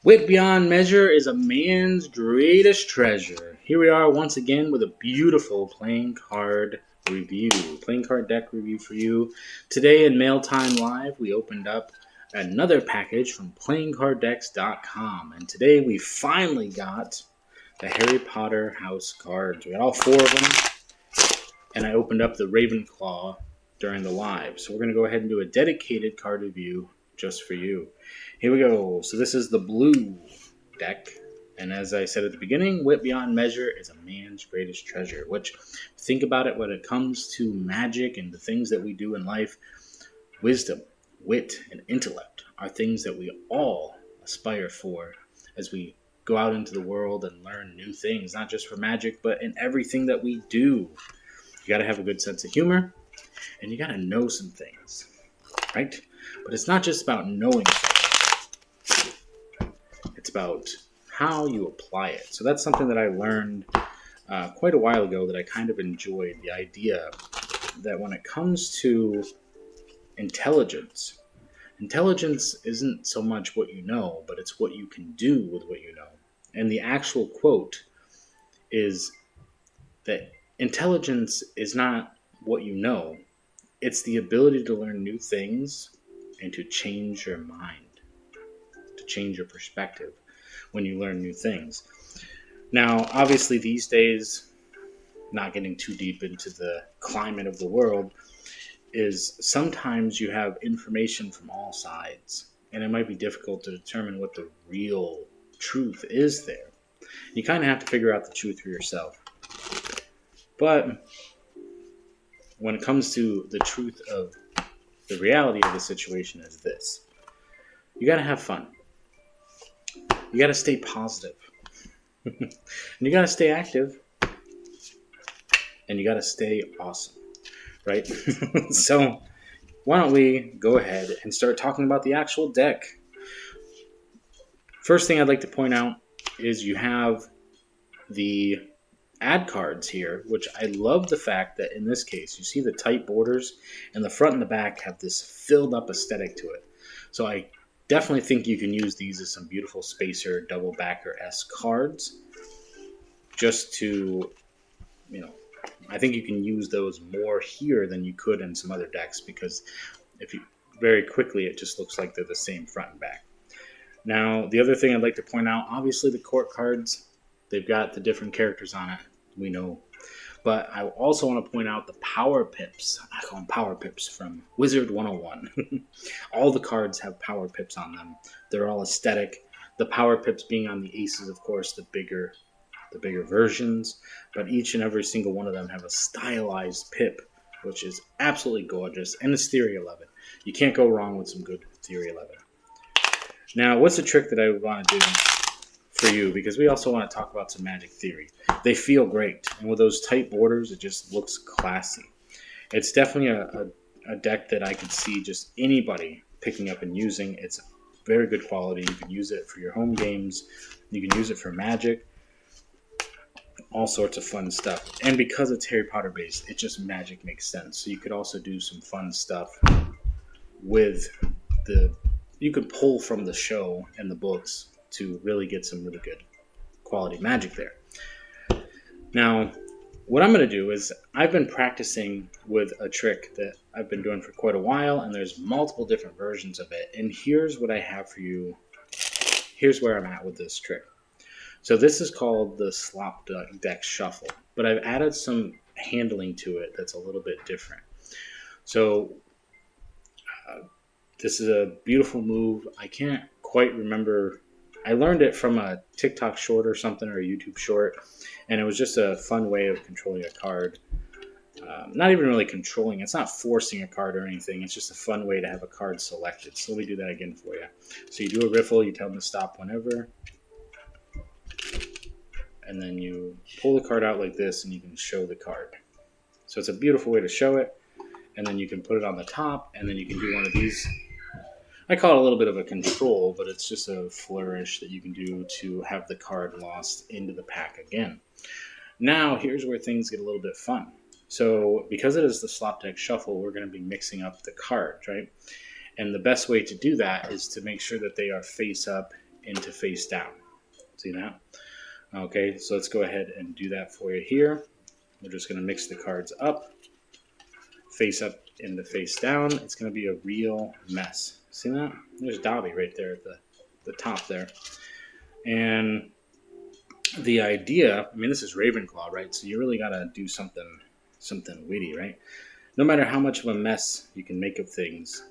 Wit beyond measure is a man's greatest treasure. Here we are once again with a beautiful playing card deck review for you. Today in Mail Time Live, we opened up another package from playingcarddecks.com, and today we finally got the Harry Potter house cards. We got all four of them, and I opened up the Ravenclaw during the live. So we're going to go ahead and do a dedicated card review just for you. Here we go. So this is the blue deck. And as I said at the beginning, wit beyond measure is a man's greatest treasure. Which, think about it when it comes to magic and the things that we do in life. Wisdom, wit, and intellect are things that we all aspire for as we go out into the world and learn new things. Not just for magic, but in everything that we do. You got to have a good sense of humor. And you got to know some things. Right? But it's not just about knowing things. It's about how you apply it. So that's something that I learned quite a while ago that I kind of enjoyed. The idea that when it comes to intelligence isn't so much what you know, but it's what you can do with what you know. And the actual quote is that intelligence is not what you know. It's the ability to learn new things and to change your mind, to change your perspective when you learn new things. Now, obviously these days, not getting too deep into the climate of the world, is sometimes you have information from all sides, and it might be difficult to determine what the real truth is there. You kind of have to figure out the truth for yourself. But when it comes to the truth of the reality of the situation is this. You got to have fun. You got to stay positive. And you got to stay active. And you got to stay awesome. Right? So, why don't we go ahead and start talking about the actual deck. First thing I'd like to point out is you have the ad cards here, which I love the fact that in this case, you see the tight borders and the front and the back have this filled up aesthetic to it. So I definitely think you can use these as some beautiful spacer, double backer-esque cards just to, I think you can use those more here than you could in some other decks because if you very quickly, it just looks like they're the same front and back. Now, the other thing I'd like to point out, obviously the court cards, they've got the different characters on it, we know. But I also want to point out the Power Pips. I call them Power Pips from Wizard 101. All the cards have Power Pips on them. They're all aesthetic. The Power Pips being on the aces, of course, the bigger versions. But each and every single one of them have a stylized pip, which is absolutely gorgeous. And it's Theory 11. You can't go wrong with some good Theory 11. Now, what's the trick that I would want to do for you? Because we also want to talk about some Magic Theory. They feel great. And with those tight borders, it just looks classy. It's definitely a deck that I could see just anybody picking up and using. It's very good quality. You can use it for your home games. You can use it for Magic. All sorts of fun stuff. And because it's Harry Potter based, it just Magic makes sense. So you could also do some fun stuff with you could pull from the show and the books to really get some really good quality Magic there. Now, what I'm going to do is I've been practicing with a trick that I've been doing for quite a while, and there's multiple different versions of it. And here's what I have for you. Here's where I'm at with this trick. So this is called the Slop Deck Shuffle, but I've added some handling to it that's a little bit different. So this is a beautiful move. I can't quite remember. I learned it from a TikTok short or something, or a YouTube short, and it was just a fun way of controlling a card. Not even really controlling. It's not forcing a card or anything. It's just a fun way to have a card selected. So let me do that again for you. So you do a riffle. You tell them to stop whenever. And then you pull the card out like this, and you can show the card. So it's a beautiful way to show it. And then you can put it on the top, and then you can do one of these. I call it a little bit of a control, but it's just a flourish that you can do to have the card lost into the pack again. Now, here's where things get a little bit fun. So because it is the Slop Deck Shuffle, we're going to be mixing up the cards, right? And the best way to do that is to make sure that they are face up into face down. See that? Okay, so let's go ahead and do that for you here. We're just going to mix the cards up, face up into face down. It's going to be a real mess. See that? There's Dobby right there at the top there. And the idea, I mean, this is Ravenclaw, right? So you really got to do something witty, right? No matter how much of a mess you can make of things,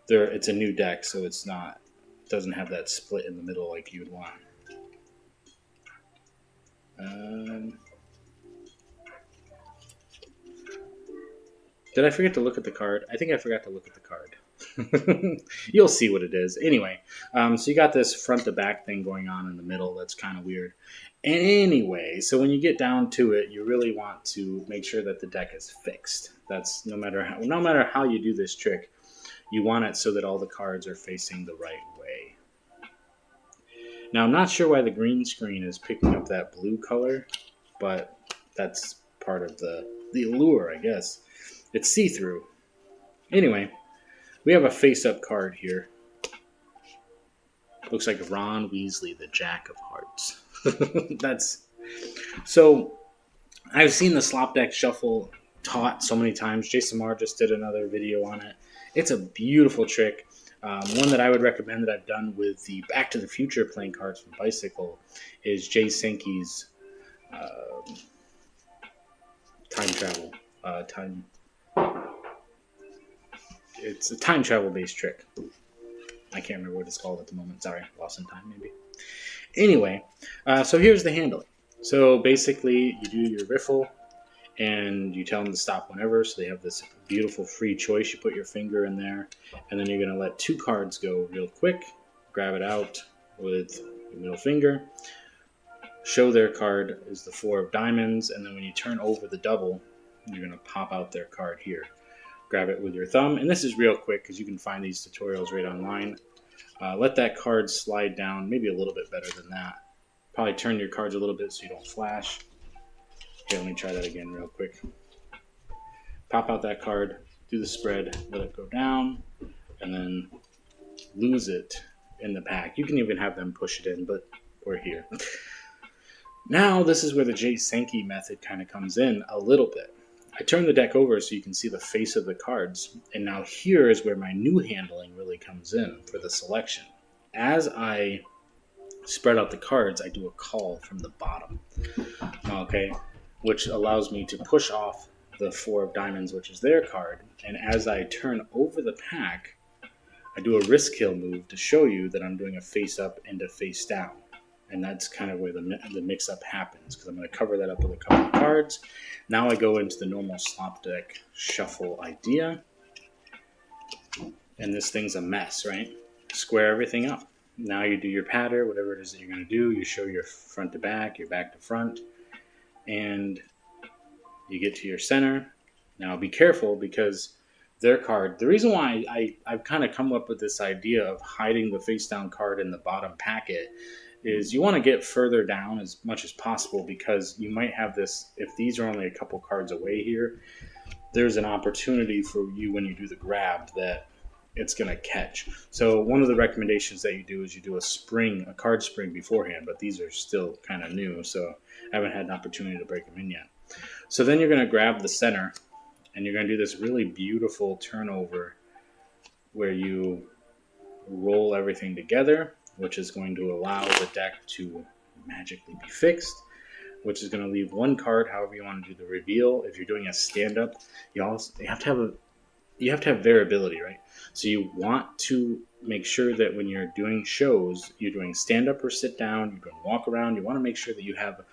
it's a new deck, so it doesn't have that split in the middle like you would want. Did I forget to look at the card? I think I forgot to look at the card. You'll see what it is. Anyway, so you got this front to back thing going on in the middle. That's kind of weird. Anyway, so when you get down to it, you really want to make sure that the deck is fixed. That's no matter how you do this trick, you want it so that all the cards are facing the right way. Now, I'm not sure why the green screen is picking up that blue color, but that's part of the allure, I guess. It's see-through. Anyway, we have a face-up card here. Looks like Ron Weasley, the Jack of Hearts. So I've seen the slop deck shuffle taught so many times. Jason Marr just did another video on it. It's a beautiful trick. One that I would recommend that I've done with the Back to the Future playing cards from Bicycle is Jay Sankey's time travel. It's a time travel based trick. I can't remember what it's called at the moment. Sorry, lost in time maybe. Anyway, so here's the handling. So basically, you do your riffle, and you tell them to stop whenever. So they have this beautiful free choice. You put your finger in there, and then you're going to let 2 cards go real quick. Grab it out with your middle finger. Show their card is the 4 of diamonds, and then when you turn over the double, you're going to pop out their card here. Grab it with your thumb, and this is real quick because you can find these tutorials right online. Let that card slide down, maybe a little bit better than that. Probably turn your cards a little bit so you don't flash. Okay, let me try that again real quick. Pop out that card, do the spread, let it go down, and then lose it in the pack. You can even have them push it in, but we're here. Now, this is where the Jay Sankey method kind of comes in a little bit. I turn the deck over so you can see the face of the cards, and now here is where my new handling really comes in for the selection. As I spread out the cards, I do a call from the bottom, okay, which allows me to push off the 4 of diamonds, which is their card, and as I turn over the pack, I do a risk kill move to show you that I'm doing a face up and a face down. And that's kind of where the mix-up happens, because I'm going to cover that up with a couple of cards. Now I go into the normal slop deck shuffle idea. And this thing's a mess, right? Square everything up. Now you do your patter, whatever it is that you're going to do. You show your front to back, your back to front. And you get to your center. Now be careful, because their card, the reason why I've kind of come up with this idea of hiding the face-down card in the bottom packet is you want to get further down as much as possible, because you might have this, if these are only a couple cards away here, there's an opportunity for you when you do the grab that it's going to catch. So one of the recommendations that you do is you do a card spring beforehand, but these are still kind of new, so I haven't had an opportunity to break them in yet. So then you're going to grab the center, and you're going to do this really beautiful turnover where you roll everything together, which is going to allow the deck to magically be fixed, which is going to leave 1 card, however you want to do the reveal. If you're doing a stand-up, you have to have variability, right? So you want to make sure that when you're doing shows, you're doing stand-up or sit down, you're doing walk around, you want to make sure that you have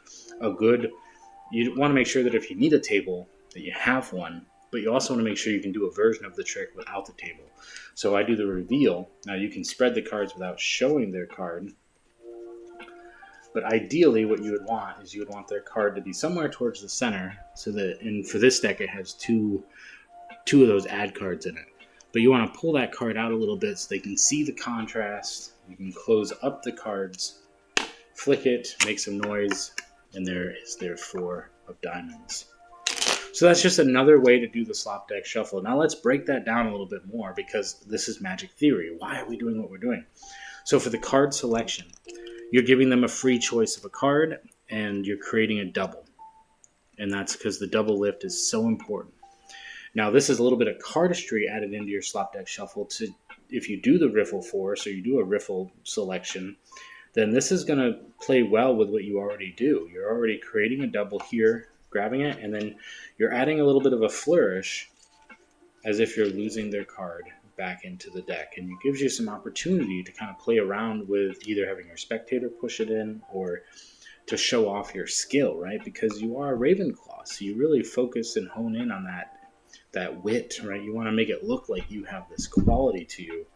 you want to make sure that if you need a table, that you have one, but you also want to make sure you can do a version of the trick without the table. So I do the reveal. Now you can spread the cards without showing their card, but ideally what you would want is you would want their card to be somewhere towards the center, so that, and for this deck it has two of those add cards in it. But you want to pull that card out a little bit so they can see the contrast. You can close up the cards, flick it, make some noise, and there is their 4 of diamonds. So that's just another way to do the slop deck shuffle. Now let's break that down a little bit more, because this is magic theory. Why are we doing what we're doing? So for the card selection, you're giving them a free choice of a card, and you're creating a double. And that's because the double lift is so important. Now, this is a little bit of cardistry added into your slop deck shuffle to, if you do the riffle force or you do a riffle selection, then this is going to play well with what you already do. You're already creating a double here, grabbing it, and then you're adding a little bit of a flourish as if you're losing their card back into the deck. And it gives you some opportunity to kind of play around with either having your spectator push it in or to show off your skill, right? Because you are a Ravenclaw, so you really focus and hone in on that wit, right? You want to make it look like you have this quality to you.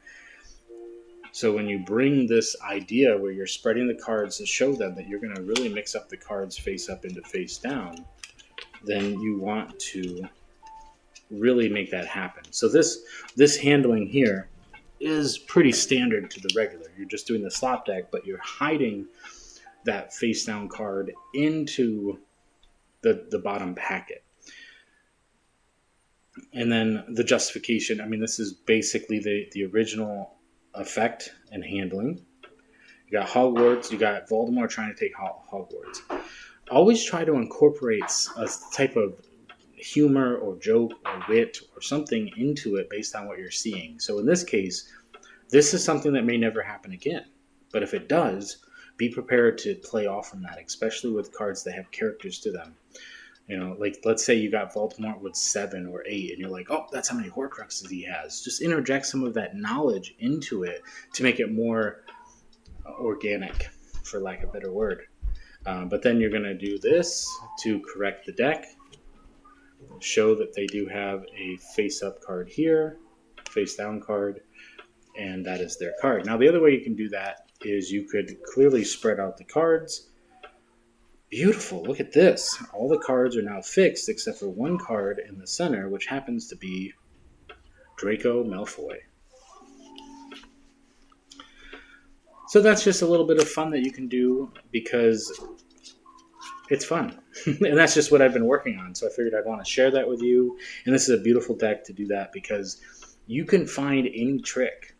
So when you bring this idea where you're spreading the cards to show them that you're going to really mix up the cards face up into face down, then you want to really make that happen. So this handling here is pretty standard to the regular. You're just doing the slop deck, but you're hiding that face down card into the bottom packet. And then the justification, I mean, this is basically the original effect and handling. You got Hogwarts, you got Voldemort trying to take Hogwarts. Always try to incorporate a type of humor or joke or wit or something into it based on what you're seeing. So in this case, this is something that may never happen again. But if it does, be prepared to play off from that, especially with cards that have characters to them. You know, like let's say you got Voldemort with 7 or 8, and you're like, oh, that's how many Horcruxes he has. Just interject some of that knowledge into it to make it more organic, for lack of a better word. But then you're going to do this to correct the deck, show that they do have a face-up card here, face-down card, and that is their card. Now, the other way you can do that is you could clearly spread out the cards. Beautiful. Look at this. All the cards are now fixed except for one card in the center, which happens to be Draco Malfoy. So that's just a little bit of fun that you can do because it's fun. And that's just what I've been working on. So I figured I'd want to share that with you. And this is a beautiful deck to do that because you can find any trick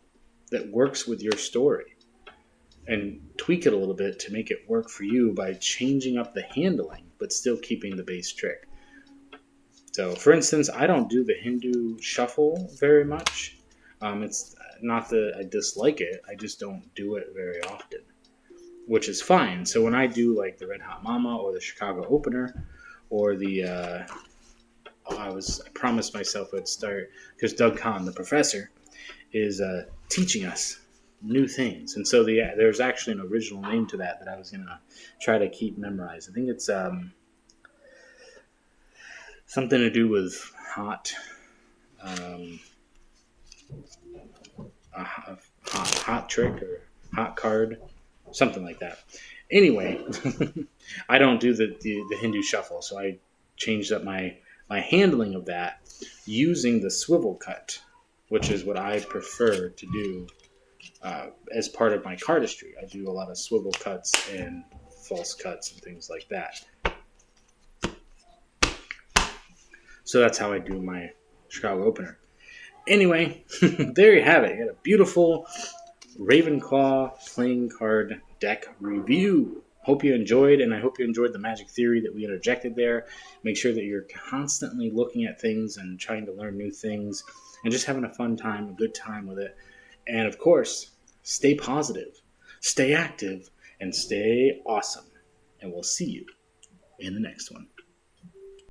that works with your story and tweak it a little bit to make it work for you by changing up the handling, but still keeping the base trick. So, for instance, I don't do the Hindu shuffle very much. It's not that I dislike it, I just don't do it very often, which is fine. So when I do like the Red Hot Mama or the Chicago Opener or the, I promised myself I'd start, because Doug Kahn, the professor, is teaching us new things. And so there's actually an original name to that I was going to try to keep memorized. I think it's something to do with hot, hot trick or hot card, something like that. Anyway, I don't do the Hindu shuffle, so I changed up my handling of that using the swivel cut, which is what I prefer to do as part of my cardistry. I do a lot of swivel cuts and false cuts and things like that. So that's how I do my Chicago Opener. Anyway, there you have it. You got a beautiful Ravenclaw playing card deck review. Hope you enjoyed, and I hope you enjoyed the magic theory that we interjected there. Make sure that you're constantly looking at things and trying to learn new things and just having a fun time, a good time with it. And of course, stay positive, stay active, and stay awesome. And we'll see you in the next one.